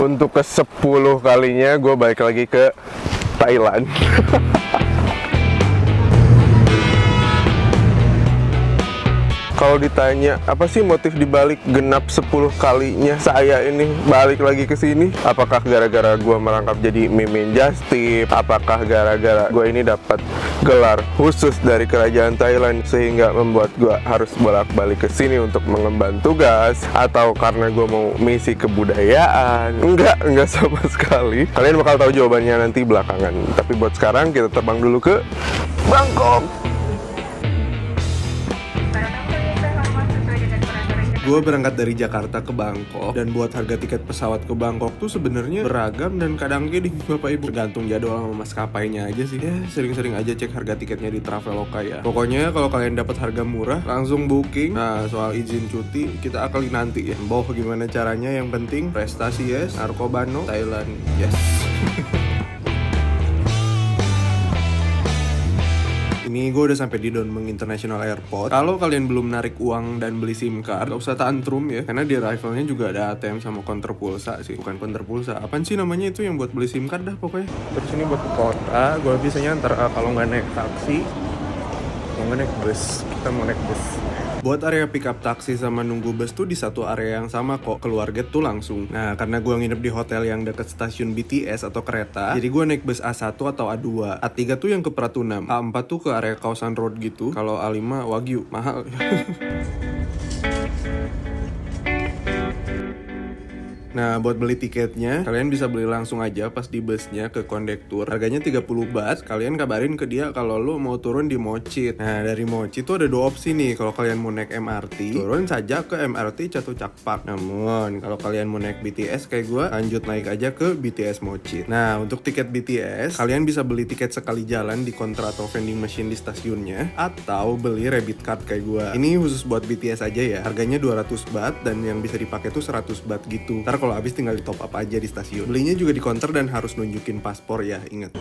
Untuk ke-10 kalinya gue balik lagi ke Thailand. Kalau ditanya apa sih motif dibalik genap 10 kalinya saya ini balik lagi ke sini? Apakah gara-gara gue merangkap jadi mimin Justip? Apakah gara-gara gue ini dapat gelar khusus dari kerajaan Thailand sehingga membuat gue harus bolak-balik ke sini untuk mengemban tugas? Atau karena gue mau misi kebudayaan? Enggak sama sekali. Kalian bakal tahu jawabannya nanti belakangan. Tapi buat sekarang kita terbang dulu ke Bangkok. Gue berangkat dari Jakarta ke Bangkok, dan buat harga tiket pesawat ke Bangkok tuh sebenarnya beragam dan kadang gini Bapak Ibu, tergantung jadwal sama maskapainya aja sih. Ya sering-sering aja cek harga tiketnya di Traveloka ya. Pokoknya kalau kalian dapat harga murah langsung booking. Nah soal izin cuti kita akalin nanti ya. Boh gimana caranya, yang penting prestasi yes, narkoba no, Thailand yes. Ini gue udah sampai di Don Mueang International Airport. Kalau kalian belum narik uang dan beli SIM card, gak usah tantrum ya, karena di arrivalnya juga ada ATM sama counter pulsa sih. Bukan counter pulsa, apaan sih namanya itu yang buat beli SIM card dah pokoknya. Terus ini buat ke kota, gue biasanya antar kalau nggak naik taksi, kalau nggak naik bus. Kita mau naik bus. Buat area pick up taksi sama nunggu bus tuh di satu area yang sama kok, keluar gate tuh langsung. Nah karena gue nginep di hotel yang deket stasiun BTS atau kereta, jadi gue naik bus A1 atau A2. A3 tuh yang ke Pratunam, A4 tuh ke area Kawasan Road gitu. Kalau A5 Wagyu, mahal. Nah buat beli tiketnya, kalian bisa beli langsung aja pas di busnya ke kondektur. Harganya 30 baht, kalian kabarin ke dia kalau lo mau turun di Mochit. Nah dari Mochit tuh ada dua opsi nih. Kalau kalian mau naik MRT, turun saja ke MRT Chatuchakpak. Namun kalau kalian mau naik BTS kayak gue, lanjut naik aja ke BTS Mochit. Nah untuk tiket BTS, kalian bisa beli tiket sekali jalan di konter atau vending machine di stasiunnya, atau beli rabbit card kayak gue. Ini khusus buat BTS aja ya, harganya 200 baht dan yang bisa dipakai tuh 100 baht gitu. Ntar kalau habis tinggal di top up aja di stasiun. Belinya juga di counter dan harus nunjukin paspor ya, ingat.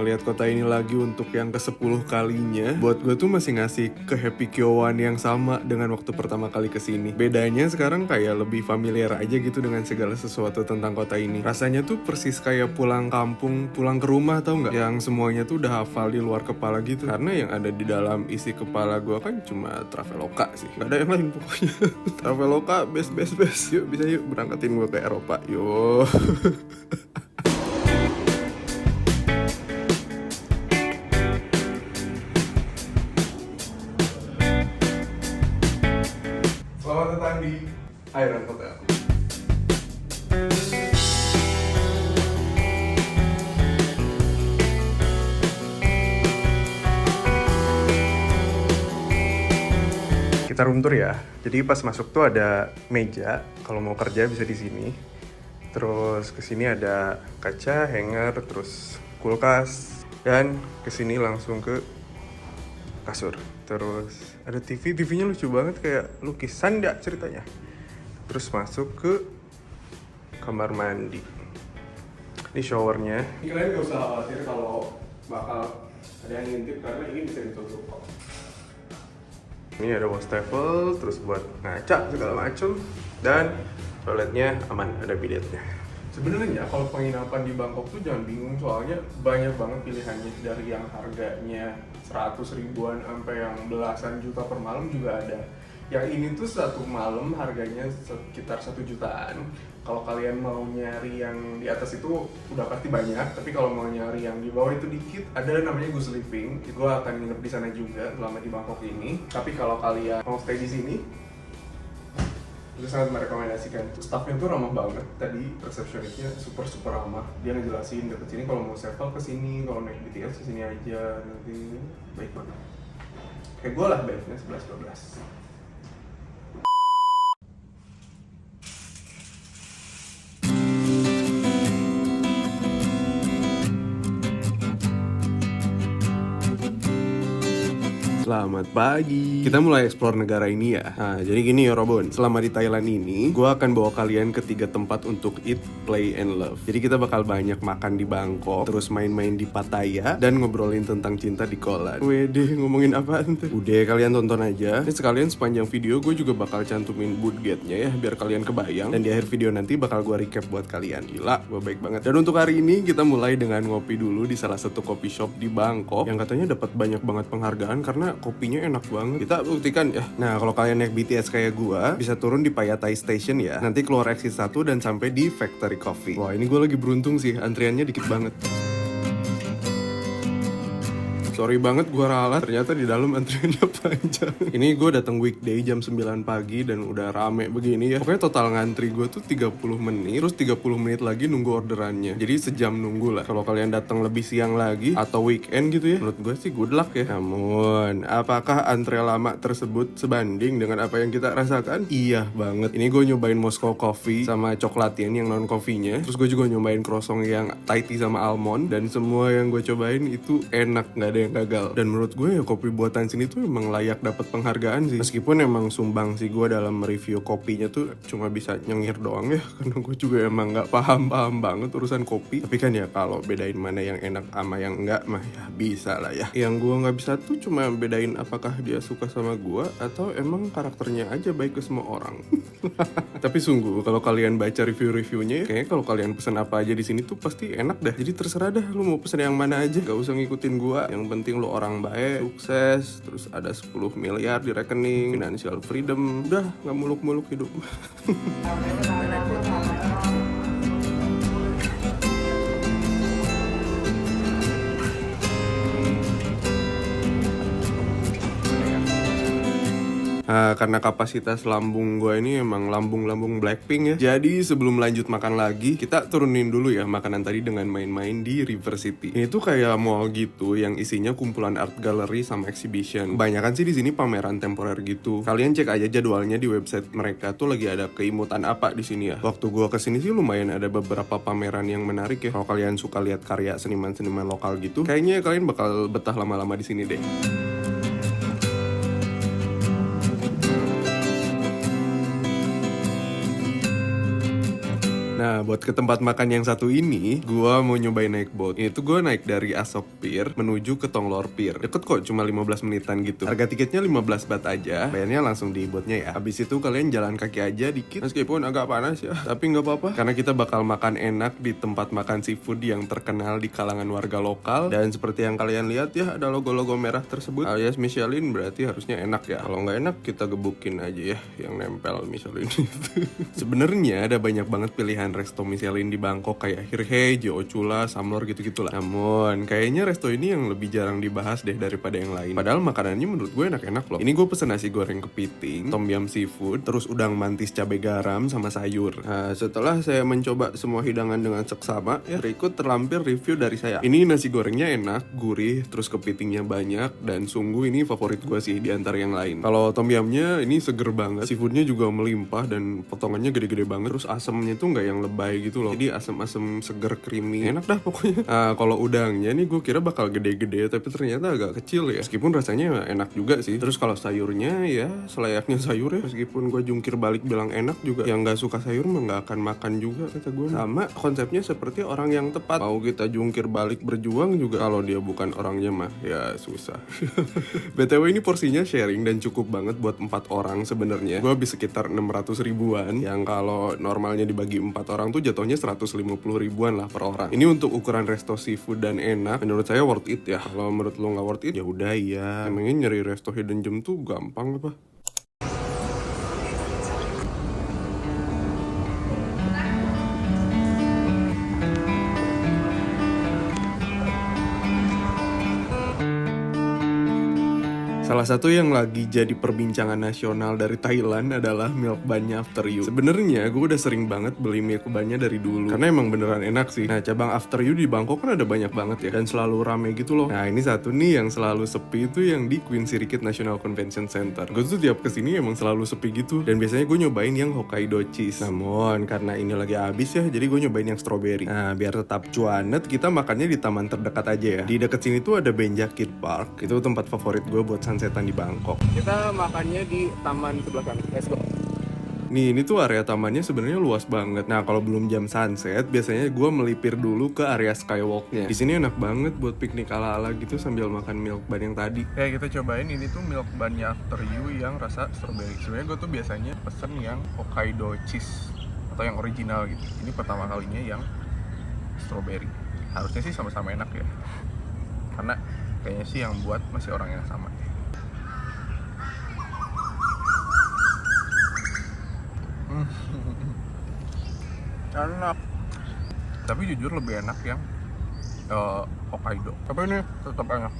Ngelihat kota ini lagi untuk yang ke-10 kalinya, buat gue tuh masih ngasih ke happy kyowan yang sama dengan waktu pertama kali kesini. Bedanya sekarang kayak lebih familiar aja gitu dengan segala sesuatu tentang kota ini. Rasanya tuh persis kayak pulang kampung, pulang ke rumah, tau nggak? Yang semuanya tuh udah hafal di luar kepala gitu. Karena yang ada di dalam isi kepala gue kan cuma Traveloka sih, nggak ada yang lain pokoknya. Traveloka best. Yuk bisa yuk berangkatin gue ke Eropa, yuk. Selamat datang di Iron Hotel. Kita room tour ya. Jadi pas masuk tuh ada meja, kalau mau kerja bisa di sini. Terus ke sini ada kaca, hanger, terus kulkas, dan ke sini langsung ke kasur. Terus ada TV-nya lucu banget kayak lukisan dah ceritanya. Terus masuk ke kamar mandi. Ini showernya. Ini kalian gak usah khawatir kalau bakal ada yang ngintip karena ini bisa ditutup kok. Ini ada wastafel, terus buat ngaca segala macem, dan toiletnya aman, ada bidetnya. Sebenarnya kalau penginapan di Bangkok tuh jangan bingung, soalnya banyak banget pilihannya, dari yang harganya 100 ribuan sampai yang belasan juta per malam juga ada. Yang ini tuh satu malam harganya sekitar 1 jutaan. Kalau kalian mau nyari yang di atas itu udah pasti banyak, tapi kalau mau nyari yang di bawah itu dikit, ada namanya Goose Living. Gue akan nginep di sana juga selama di Bangkok ini. Tapi kalau kalian mau stay di sini, itu sangat merekomendasikan. Staffnya tuh ramah banget. Tadi resepsionisnya super ramah. Dia ngejelasin deket sini kalau mau sevel ke sini, kalau naik BTS ke sini aja. Nanti baik banget. Kayak gue lah baiknya 11-12. Selamat pagi. Kita mulai explore negara ini ya. Nah, jadi gini ya Robon. Selama di Thailand ini, gue akan bawa kalian ke 3 tempat untuk eat, play, and love. Jadi kita bakal banyak makan di Bangkok, terus main-main di Pattaya, dan ngobrolin tentang cinta di Kolan. Wede, ngomongin apaan tuh? Udah, kalian tonton aja. Ini sekalian sepanjang video gue juga bakal cantumin budgetnya ya, biar kalian kebayang. Dan di akhir video nanti bakal gue recap buat kalian. Gila, gue baik banget. Dan untuk hari ini kita mulai dengan ngopi dulu di salah satu coffee shop di Bangkok yang katanya dapat banyak banget penghargaan karena kopinya enak banget. Kita buktikan ya. Nah, kalau kalian naik BTS kayak gua, bisa turun di Payatai Station ya. Nanti keluar exit 1 dan sampai di Factory Coffee. Wah, ini gue lagi beruntung sih, antriannya dikit banget. Sorry banget gue ralat, ternyata di dalam antriannya panjang. Ini gue datang weekday jam 9 pagi dan udah rame begini ya. Pokoknya total ngantri gue tuh 30 menit, terus 30 menit lagi nunggu orderannya. Jadi sejam nunggu lah. Kalau kalian datang lebih siang lagi atau weekend gitu ya, menurut gue sih good luck ya. Namun, apakah antrian lama tersebut sebanding dengan apa yang kita rasakan? Iya banget. Ini gue nyobain Moscow Coffee sama Chocolatian yang non coffee-nya. Terus gue juga nyobain croissant yang Thai tea sama almond. Dan semua yang gue cobain itu enak, nggak ada yang gagal. Dan menurut gue ya kopi buatan sini tuh emang layak dapat penghargaan sih. Meskipun emang sumbang sih gue dalam review kopinya tuh cuma bisa nyengir doang ya, karena gue juga emang nggak paham banget urusan kopi. Tapi kan ya kalau bedain mana yang enak sama yang enggak mah ya bisa lah ya. Yang gue nggak bisa tuh cuma bedain apakah dia suka sama gue atau emang karakternya aja baik ke semua orang. Tapi sungguh kalau kalian baca review-reviewnya, kayaknya kalau kalian pesan apa aja di sini tuh pasti enak dah. Jadi terserah dah lu mau pesan yang mana aja, gak usah ngikutin gua. Yang penting lu orang baik, sukses, terus ada 10 miliar di rekening, financial freedom, udah gak muluk-muluk hidup. Karena kapasitas lambung gue ini emang lambung-lambung Blackpink ya. Jadi sebelum lanjut makan lagi, kita turunin dulu ya makanan tadi dengan main-main di River City. Ini tuh kayak mall gitu yang isinya kumpulan art gallery sama exhibition. Kebanyakan sih di sini pameran temporer gitu. Kalian cek aja jadwalnya di website mereka tuh lagi ada keimutan apa di sini ya. Waktu gue kesini sih lumayan ada beberapa pameran yang menarik ya. Kalau kalian suka lihat karya seniman-seniman lokal gitu, kayaknya kalian bakal betah lama-lama di sini deh. Nah, buat ke tempat makan yang satu ini, gua mau nyobain naik boat. Itu gua naik dari Asok Pier menuju ke Tonglor Pier. Deket kok, cuma 15 menitan gitu. Harga tiketnya 15 baht aja. Bayarnya langsung di boatnya ya. Habis itu kalian jalan kaki aja dikit. Meskipun agak panas ya, tapi nggak apa-apa. Karena kita bakal makan enak di tempat makan seafood yang terkenal di kalangan warga lokal. Dan seperti yang kalian lihat ya, ada logo-logo merah tersebut alias Michelin, berarti harusnya enak ya. Kalau nggak enak, kita gebukin aja ya yang nempel Michelin itu. Sebenarnya ada banyak banget pilihan resto Michelin di Bangkok kayak Hirhei, Jeochula, Samlor gitu-gitu lah. Namun kayaknya resto ini yang lebih jarang dibahas deh daripada yang lain. Padahal makanannya menurut gue enak-enak loh. Ini gue pesen nasi goreng kepiting, tom yum seafood, terus udang mantis cabai garam sama sayur. Nah, setelah saya mencoba semua hidangan dengan seksama, ya berikut terlampir review dari saya. Ini nasi gorengnya enak, gurih, terus kepitingnya banyak, dan sungguh ini favorit gue sih di antara yang lain. Kalau tom yumnya ini seger banget, seafoodnya juga melimpah dan potongannya gede-gede banget. Terus asamnya tuh nggak yang lebay gitu loh, jadi asam-asam seger creamy, enak dah pokoknya. Nah, kalau udangnya nih gue kira bakal gede-gede, tapi ternyata agak kecil ya, meskipun rasanya enak juga sih. Terus kalau sayurnya ya selayaknya sayur ya, meskipun gue jungkir balik bilang enak juga, yang nggak suka sayur mah nggak akan makan juga kata gue. Sama konsepnya seperti orang yang tepat, mau kita jungkir balik berjuang juga, kalau dia bukan orangnya mah ya susah. BTW ini porsinya sharing dan cukup banget buat 4 orang sebenarnya. Gue habis sekitar 600 ribuan, yang kalau normalnya dibagi 4 orang tuh jatuhnya 150 ribuan lah per orang. Ini untuk ukuran resto seafood dan enak, menurut saya worth it ya. Kalau menurut lo nggak worth it ya udah ya. Emangnya nyari resto hidden gem tuh gampang apa? Salah satu yang lagi jadi perbincangan nasional dari Thailand adalah milk bun-nya After You. Sebenarnya gue udah sering banget beli milk bun-nya dari dulu, karena emang beneran enak sih. Nah, cabang After You di Bangkok kan ada banyak banget ya, dan selalu rame gitu loh. Nah, ini satu nih yang selalu sepi itu yang di Queen Sirikit National Convention Center. Gue tuh tiap kesini emang selalu sepi gitu, dan biasanya gue nyobain yang Hokkaido cheese. Namun karena ini lagi habis ya, jadi gue nyobain yang strawberry. Nah, biar tetap cuanet, kita makannya di taman terdekat aja ya. Di deket sini tuh ada Benja Kid Park. Itu tempat favorit gue buat sunsetan di Bangkok. Kita makannya di taman sebelah sana. Let's go. Nih, ini tuh area tamannya sebenarnya luas banget. Nah, kalau belum jam sunset, biasanya gue melipir dulu ke area skywalknya. Di sini enak banget buat piknik ala-ala gitu sambil makan milk bun yang tadi. Kayak kita cobain ini tuh milk bunnya After You yang rasa strawberry. Sebenarnya gue tuh biasanya pesen yang Hokkaido cheese atau yang original gitu. Ini pertama kalinya yang strawberry. Harusnya sih sama-sama enak ya. Karena kayaknya sih yang buat masih orang yang sama. Enak, tapi jujur lebih enak yang Hokkaido. Tapi ini tetap enak.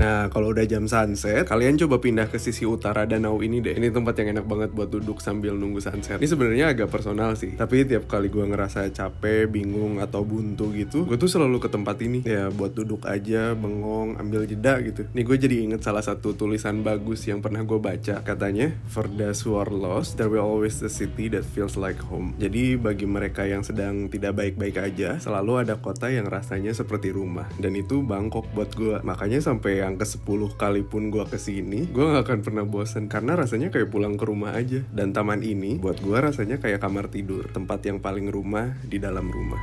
Nah, kalau udah jam sunset, kalian coba pindah ke sisi utara danau ini deh. Ini tempat yang enak banget buat duduk sambil nunggu sunset. Ini sebenarnya agak personal sih, tapi tiap kali gue ngerasa capek, bingung, atau buntu gitu, gue tuh selalu ke tempat ini. Ya, buat duduk aja, bengong, ambil jeda gitu. Nih gue jadi inget salah satu tulisan bagus yang pernah gue baca. Katanya, "For those who are lost, there will always a city that feels like home." Jadi bagi mereka yang sedang tidak baik-baik aja, selalu ada kota yang rasanya seperti rumah. Dan itu Bangkok buat gue. Makanya sampai yang ke-10 kali pun gue kesini, gue gak akan pernah bosan karena rasanya kayak pulang ke rumah aja. Dan taman ini buat gue rasanya kayak kamar tidur, tempat yang paling rumah di dalam rumah.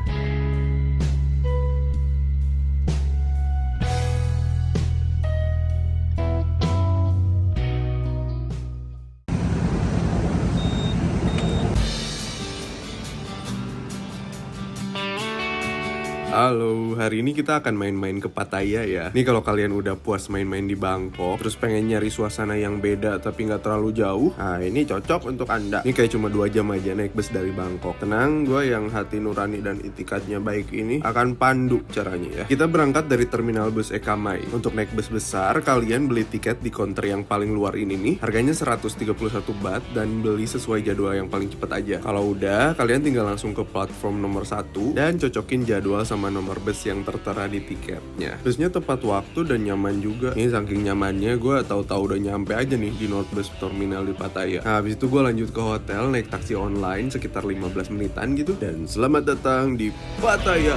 Halo, hari ini kita akan main-main ke Pattaya ya. Nih kalau kalian udah puas main-main di Bangkok, terus pengen nyari suasana yang beda tapi nggak terlalu jauh, nah ini cocok untuk Anda. Ini kayak cuma 2 jam aja naik bus dari Bangkok. Tenang, gue yang hati nurani dan itikadnya baik ini akan pandu caranya ya. Kita berangkat dari terminal bus Eka Mai. Untuk naik bus besar, kalian beli tiket di counter yang paling luar ini nih. Harganya 131 baht dan beli sesuai jadwal yang paling cepet aja. Kalau udah, kalian tinggal langsung ke platform nomor 1 dan cocokin jadwal sama nomor bus yang tertera di tiketnya. Busnya tepat waktu dan nyaman juga. Ini saking nyamannya gue tahu-tahu udah nyampe aja nih di North Bus Terminal di Pattaya. Nah, habis itu gue lanjut ke hotel naik taksi online sekitar 15 menitan gitu. Dan selamat datang di Pattaya.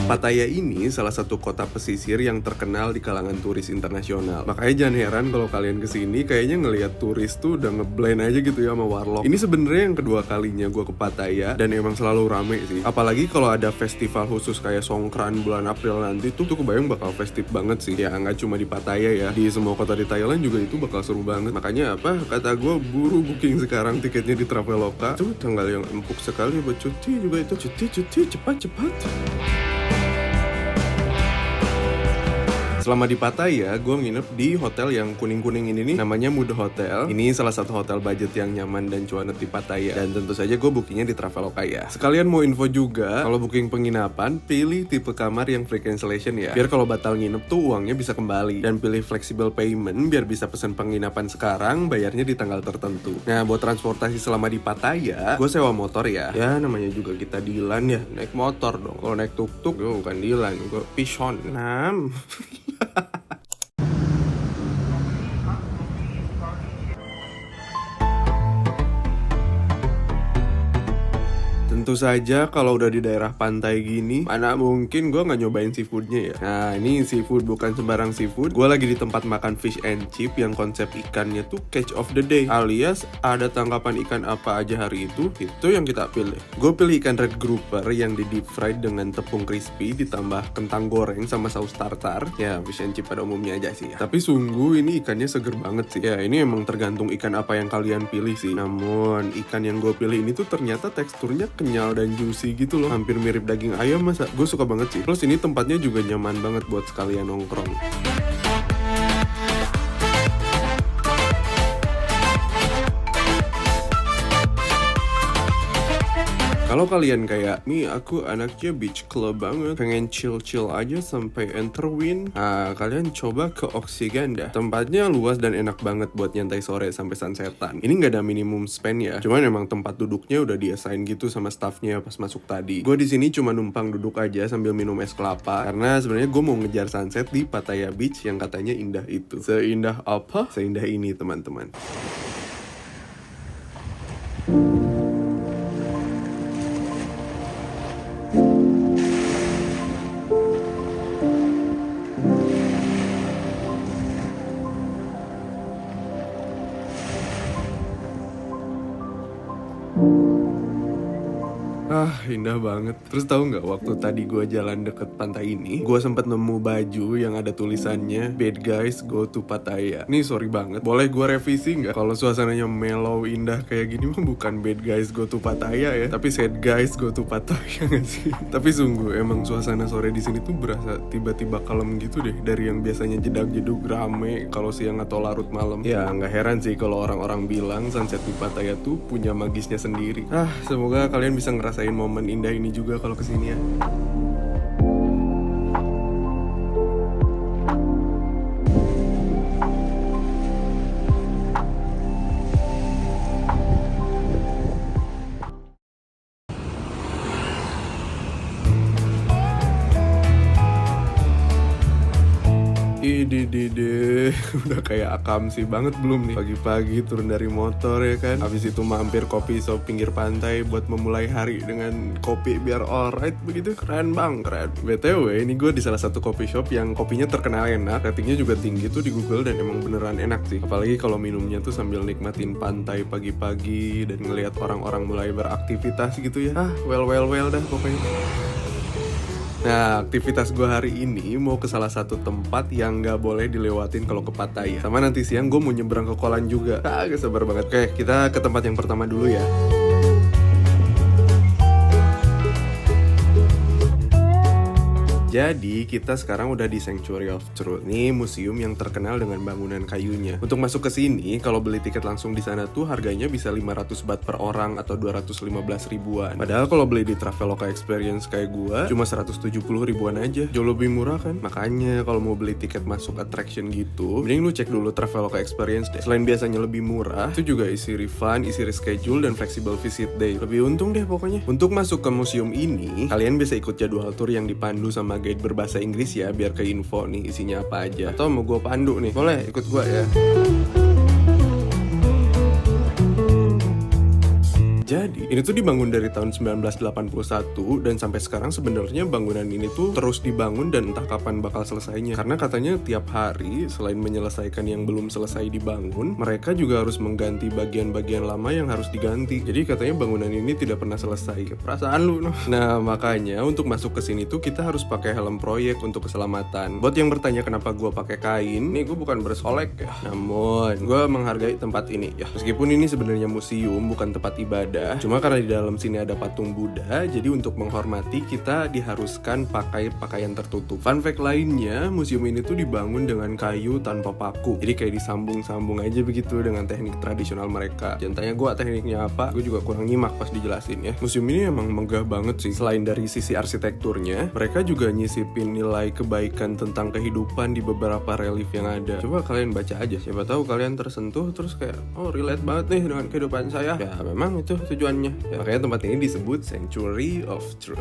Pattaya ini salah satu kota pesisir yang terkenal di kalangan turis internasional. Makanya jangan heran kalau kalian kesini kayaknya ngelihat turis tuh udah ngeblend aja gitu ya sama warlock. Ini sebenarnya yang kedua kalinya gue ke Pattaya dan emang selalu rame sih. Apalagi kalau ada festival khusus kayak Songkran bulan April nanti tuh kebayang bakal festif banget sih. Ya nggak cuma di Pattaya ya, di semua kota di Thailand juga itu bakal seru banget. Makanya apa? Kata gue buru booking sekarang tiketnya di Traveloka. Tuh tanggal yang empuk sekali buat cuti juga itu. Cuti cepat-cepat. Selama di Pattaya, gue nginep di hotel yang kuning-kuning ini nih, namanya Mood Hotel. Ini salah satu hotel budget yang nyaman dan cuanet di Pattaya. Dan tentu saja gue bookingnya di Traveloka ya. Sekalian mau info juga, kalau booking penginapan, pilih tipe kamar yang free cancellation ya. Biar kalau batal nginep tuh uangnya bisa kembali. Dan pilih flexible payment, biar bisa pesen penginapan sekarang, bayarnya di tanggal tertentu. Nah, buat transportasi selama di Pattaya, gue sewa motor ya. Ya, namanya juga kita Dilan ya, naik motor dong. Kalau naik tuk-tuk, gue bukan Dilan, gue Pishon. Tentu saja kalau udah di daerah pantai gini, mana mungkin gue nggak nyobain seafoodnya ya. Nah ini seafood bukan sembarang seafood. Gue lagi di tempat makan fish and chip yang konsep ikannya tuh catch of the day, alias ada tangkapan ikan apa aja hari itu yang kita pilih. Gue pilih ikan red grouper yang di deep fried dengan tepung crispy ditambah kentang goreng sama saus tartar. Ya fish and chip pada umumnya aja sih ya. Tapi sungguh ini ikannya seger banget sih. Ya ini emang tergantung ikan apa yang kalian pilih sih. Namun ikan yang gue pilih ini tuh ternyata teksturnya kenyal dan juicy gitu loh, hampir mirip daging ayam. Masa gue suka banget sih. Plus ini tempatnya juga nyaman banget buat sekalian nongkrong. Kalau kalian kayak, nih aku anaknya beach club banget, pengen chill-chill aja sampai Enterwin, nah kalian coba ke Oksigen dah. Tempatnya luas dan enak banget buat nyantai sore sampai sunsetan. Ini nggak ada minimum spend ya, cuman emang tempat duduknya udah di-assign gitu sama staffnya pas masuk tadi. Gue di sini cuma numpang duduk aja sambil minum es kelapa, karena sebenarnya gue mau ngejar sunset di Pattaya Beach yang katanya indah itu. Seindah apa? Seindah ini teman-teman. Ah, indah banget. Terus tahu nggak, waktu tadi gue jalan deket pantai ini, gue sempet nemu baju yang ada tulisannya "Bad guys go to Pattaya". Nih sorry banget, boleh gue revisi nggak? Kalau suasananya mellow indah kayak gini mah bukan bad guys go to Pattaya ya, tapi sad guys go to Pattaya nggak sih? Tapi sungguh emang suasana sore di sini tuh berasa tiba-tiba kalem gitu deh, dari yang biasanya jedag-jedug rame kalau siang atau larut malam. Ya nggak heran sih kalau orang-orang bilang sunset di Pattaya tuh punya magisnya sendiri. Ah, semoga kalian bisa ngerasain momen indah ini juga kalau kesini ya. Dede, udah kayak Akam sih banget belum nih? Pagi-pagi turun dari motor ya kan, habis itu mampir kopi shop pinggir pantai buat memulai hari dengan kopi biar alright begitu. Keren bang, keren. BTW ini gue di salah satu coffee shop yang kopinya terkenal enak, ratingnya juga tinggi tuh di Google, dan emang beneran enak sih. Apalagi kalau minumnya tuh sambil nikmatin pantai pagi-pagi dan ngelihat orang-orang mulai beraktivitas gitu ya. Ah, well dah pokoknya. Nah, aktivitas gue hari ini mau ke salah satu tempat yang gak boleh dilewatin kalau ke Pattaya. Sama nanti siang gue mau nyebrang ke Kolan juga. Gak sabar banget. Oke, kita ke tempat yang pertama dulu ya. Jadi kita sekarang udah di Sanctuary of Truth. Ini museum yang terkenal dengan bangunan kayunya. Untuk masuk ke sini, kalau beli tiket langsung di sana tuh harganya bisa 500 baht per orang atau 215 ribuan. Padahal kalau beli di Traveloka Experience kayak gua, cuma 170 ribuan aja. Jauh lebih murah kan? Makanya kalau mau beli tiket masuk attraction gitu, mending lu cek dulu Traveloka Experience deh. Selain biasanya lebih murah, itu juga isi refund, isi reschedule, dan flexible visit day. Lebih untung deh pokoknya. Untuk masuk ke museum ini, kalian bisa ikut jadwal tour yang dipandu sama guide berbahasa Inggris ya, biar ke info nih isinya apa aja. Atau mau gue pandu nih, boleh ikut gue ya. Jadi, ini tuh dibangun dari tahun 1981 dan sampai sekarang sebenarnya bangunan ini tuh terus dibangun dan entah kapan bakal selesainya. Karena katanya tiap hari selain menyelesaikan yang belum selesai dibangun, mereka juga harus mengganti bagian-bagian lama yang harus diganti. Jadi katanya bangunan ini tidak pernah selesai. Perasaan lu. Nah, makanya untuk masuk ke sini tuh kita harus pakai helm proyek untuk keselamatan. Buat yang bertanya kenapa gue pakai kain, nih gue bukan bersolek ya. Namun, gue menghargai tempat ini ya. Meskipun ini sebenarnya museum, bukan tempat ibadah. Cuma karena di dalam sini ada patung Buddha, jadi untuk menghormati kita diharuskan pakai pakaian tertutup. Fun fact lainnya, museum ini tuh dibangun dengan kayu tanpa paku. Jadi kayak disambung-sambung aja begitu dengan teknik tradisional mereka. Jangan tanya gue tekniknya apa, gue juga kurang nyimak pas dijelasin ya. Museum ini emang megah banget sih. Selain dari sisi arsitekturnya, mereka juga nyisipin nilai kebaikan tentang kehidupan di beberapa relief yang ada. Coba kalian baca aja, siapa tahu kalian tersentuh terus kayak, oh relate banget nih dengan kehidupan saya. Ya memang itu tujuannya. Ya, makanya tempat ini disebut Sanctuary of Truth.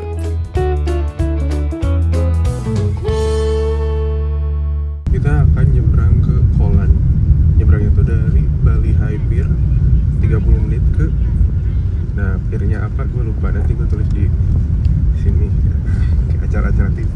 Kita akan nyebrang ke Kolan. Nyebrangnya itu dari Bali High Pier 30 menit ke. Nah, piernya apa gue lupa, nanti gue tulis di sini. Kayak acara-acara TV.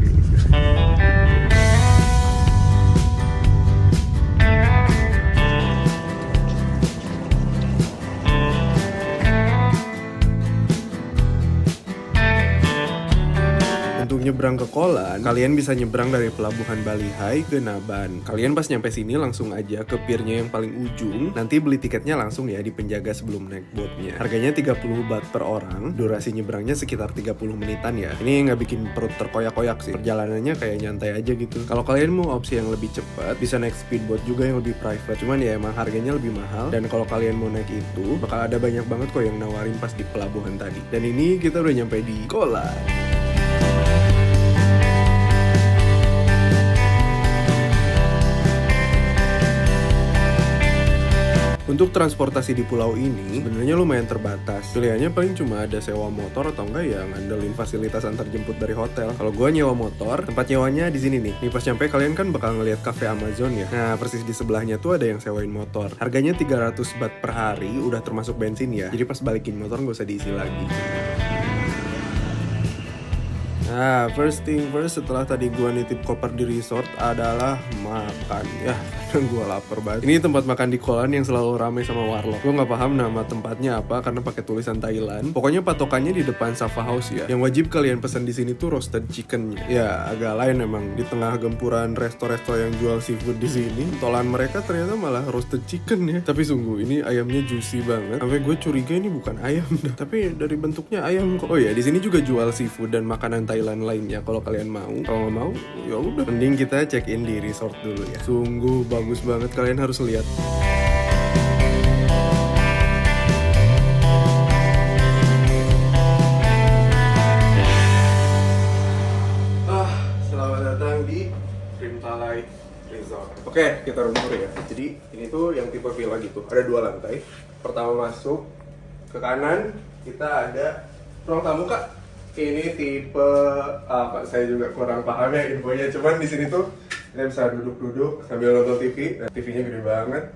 Untuk nyebrang ke Kolan, kalian bisa nyebrang dari pelabuhan Balihai ke Naban. Kalian pas nyampe sini langsung aja ke pirnya yang paling ujung. Nanti beli tiketnya langsung ya di penjaga sebelum naik boatnya. Harganya 30 baht per orang. Durasi nyebrangnya sekitar 30 menitan ya. Ini nggak bikin perut terkoyak-koyak sih. Perjalanannya kayak nyantai aja gitu. Kalau kalian mau opsi yang lebih cepat, bisa naik speedboat juga yang lebih private. Cuman ya emang harganya lebih mahal. Dan kalau kalian mau naik itu, bakal ada banyak banget kok yang nawarin pas di pelabuhan tadi. Dan ini kita udah nyampe di Kolan. Untuk transportasi di pulau ini sebenarnya lumayan terbatas. Pilihannya paling cuma ada sewa motor atau enggak ya ngandelin fasilitas antar jemput dari hotel. Kalau gue nyewa motor, tempat nyewanya di sini nih. Nih pas nyampe kalian kan bakal ngeliat cafe Amazon ya. Nah persis di sebelahnya tuh ada yang sewain motor. Harganya 300 baht per hari, udah termasuk bensin ya. Jadi pas balikin motor nggak usah diisi lagi. Nah, first thing first setelah tadi gua nitip koper di resort adalah makan. Ya, gua lapar banget. Ini tempat makan di Kolan yang selalu ramai sama warlock. Gua nggak paham nama tempatnya apa karena pakai tulisan Thailand. Pokoknya patokannya di depan Sava House ya. Yang wajib kalian pesan di sini tuh roasted chickennya. Ya, agak lain emang di tengah gempuran resto-resto yang jual seafood di sini. Tolan mereka ternyata malah roasted chicken ya. Tapi sungguh ini ayamnya juicy banget. Sampai gue curiga ini bukan ayam dah. Tapi dari bentuknya ayam kok. Oh ya, di sini juga jual seafood dan makanan Thailand lainnya kalau kalian mau. Kalau nggak mau, ya udah. Mending kita check in di resort dulu ya. Sungguh bagus banget, kalian harus lihat. Selamat datang di Rimtalai Resort. Oke, kita room tour ya. Jadi ini tuh yang tipe villa gitu. Ada 2 lantai. Pertama masuk ke kanan kita ada ruang tamu kak. Ini tipe apa? Saya juga kurang paham ya infonya. Cuman di sini tuh kita bisa duduk-duduk sambil nonton TV. Dan TV-nya gede banget.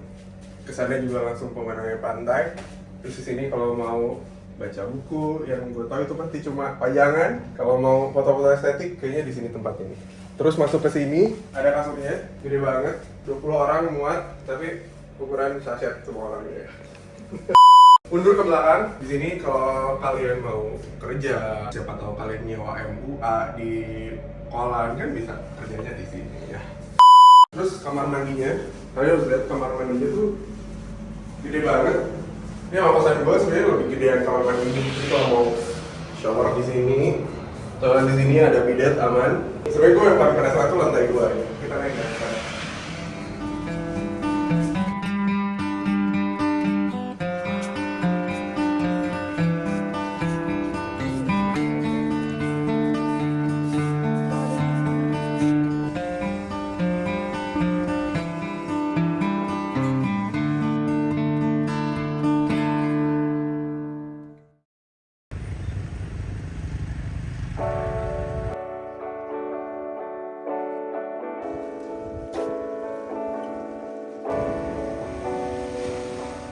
Kesannya juga langsung pemandangan pantai. Terus di sini kalau mau baca buku, yang gue tahu itu pasti cuma pajangan. Kalau mau foto-foto estetik, kayaknya di sini tempat ini. Terus masuk ke sini, ada kasurnya, gede banget. 20 orang muat, tapi ukuran saset semua orangnya ya. Mundur ke belakang, di sini kalau kalian mau kerja, siapa tahu kalian nyewa MUA di Kolan kan bisa kerjanya di sini ya. Terus kamar mandinya, kalian harus lihat kamar mandinya tuh gede banget. Ini sama kosan gue sebenarnya lebih gedean kamar mandi. Jadi kalau mau shower di sini, toilet di sini ada bidet aman. Sebenarnya gue yang paling penasaran tuh lantai 2 ya. Kita naik ke atas.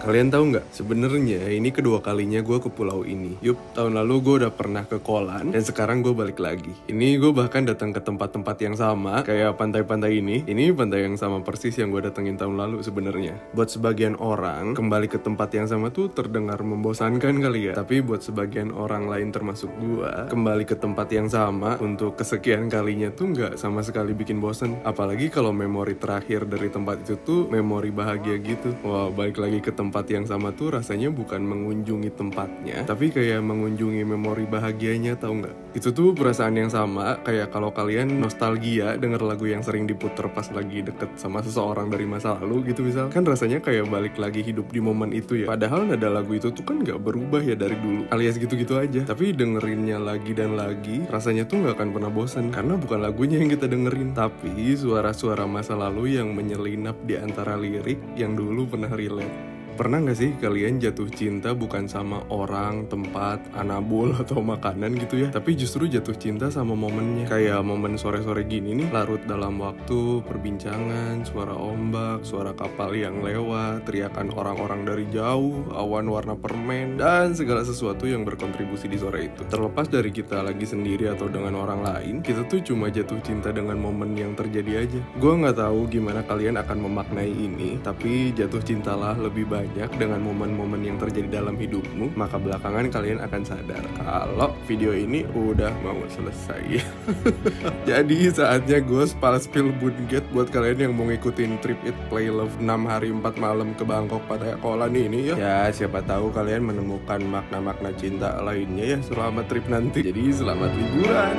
Kalian tahu nggak? Sebenarnya ini kedua kalinya gue ke pulau ini. Yup, tahun lalu gue udah pernah ke Kolan dan sekarang gue balik lagi. Ini gue bahkan datang ke tempat-tempat yang sama, kayak pantai-pantai ini. Ini pantai yang sama persis yang gue datengin tahun lalu sebenarnya. Buat sebagian orang, kembali ke tempat yang sama tuh terdengar membosankan kali ya. Tapi buat sebagian orang lain termasuk gue, kembali ke tempat yang sama untuk kesekian kalinya tuh nggak sama sekali bikin bosan. Apalagi kalau memori terakhir dari tempat itu tuh memori bahagia gitu. Wah, balik lagi ke tempat yang sama tuh rasanya bukan mengunjungi tempatnya, tapi kayak mengunjungi memori bahagianya, tahu nggak? Itu tuh perasaan yang sama kayak kalau kalian nostalgia denger lagu yang sering diputer pas lagi deket sama seseorang dari masa lalu gitu misal. Kan rasanya kayak balik lagi hidup di momen itu ya. Padahal nada lagu itu tuh kan nggak berubah ya dari dulu, alias gitu-gitu aja. Tapi dengerinnya lagi dan lagi, rasanya tuh nggak akan pernah bosan. Karena bukan lagunya yang kita dengerin, tapi suara-suara masa lalu yang menyelinap di antara lirik yang dulu pernah relate. Pernah gak sih kalian jatuh cinta bukan sama orang, tempat, anabul, atau makanan gitu ya, tapi justru jatuh cinta sama momennya. Kayak momen sore-sore gini nih, larut dalam waktu, perbincangan, suara ombak, suara kapal yang lewat, teriakan orang-orang dari jauh, awan warna permen, dan segala sesuatu yang berkontribusi di sore itu. Terlepas dari kita lagi sendiri atau dengan orang lain, kita tuh cuma jatuh cinta dengan momen yang terjadi aja. Gue gak tahu gimana kalian akan memaknai ini, tapi jatuh cintalah lebih baik banyak dengan momen-momen yang terjadi dalam hidupmu, maka belakangan kalian akan sadar kalau video ini udah mau selesai. Jadi saatnya gue spill Bungkit buat kalian yang mau ngikutin trip Eat Play Love 6 hari 4 malam ke Bangkok Pattaya Kolan ini ya. Ya siapa tahu kalian menemukan makna-makna cinta lainnya ya selama trip nanti. Jadi selamat liburan.